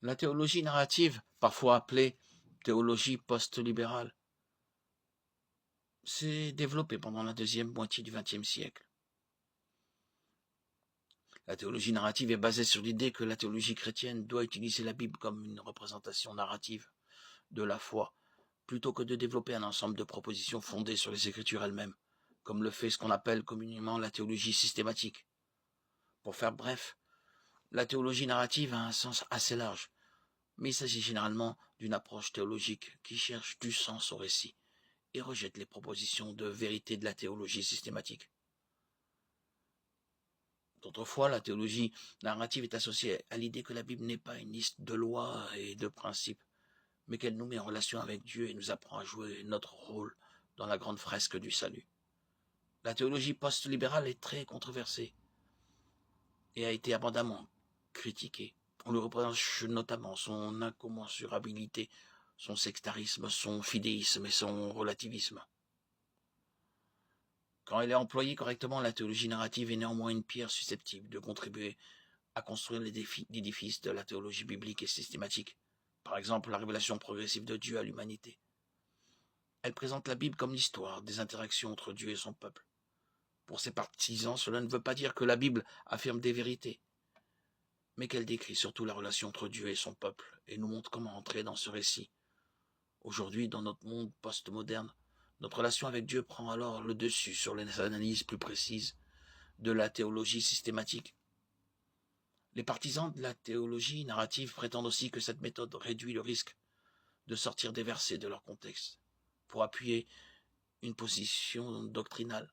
La théologie narrative, parfois appelée théologie post-libérale, s'est développée pendant la deuxième moitié du XXe siècle. La théologie narrative est basée sur l'idée que la théologie chrétienne doit utiliser la Bible comme une représentation narrative de la foi, plutôt que de développer un ensemble de propositions fondées sur les Écritures elles-mêmes, comme le fait ce qu'on appelle communément la théologie systématique. Pour faire bref, la théologie narrative a un sens assez large, mais il s'agit généralement d'une approche théologique qui cherche du sens au récit et rejette les propositions de vérité de la théologie systématique. D'autres fois, la théologie narrative est associée à l'idée que la Bible n'est pas une liste de lois et de principes, mais qu'elle nous met en relation avec Dieu et nous apprend à jouer notre rôle dans la grande fresque du salut. La théologie post-libérale est très controversée et a été abondamment critiquée. On lui reproche notamment son incommensurabilité, son sectarisme, son fidéisme et son relativisme. Quand elle est employée correctement, la théologie narrative est néanmoins une pierre susceptible de contribuer à construire l'édifice de la théologie biblique et systématique. Par exemple, la révélation progressive de Dieu à l'humanité. Elle présente la Bible comme l'histoire des interactions entre Dieu et son peuple. Pour ses partisans, cela ne veut pas dire que la Bible affirme des vérités, mais qu'elle décrit surtout la relation entre Dieu et son peuple et nous montre comment entrer dans ce récit. Aujourd'hui, dans notre monde post-moderne, notre relation avec Dieu prend alors le dessus sur les analyses plus précises de la théologie systématique. Les partisans de la théologie narrative prétendent aussi que cette méthode réduit le risque de sortir des versets de leur contexte pour appuyer une position doctrinale.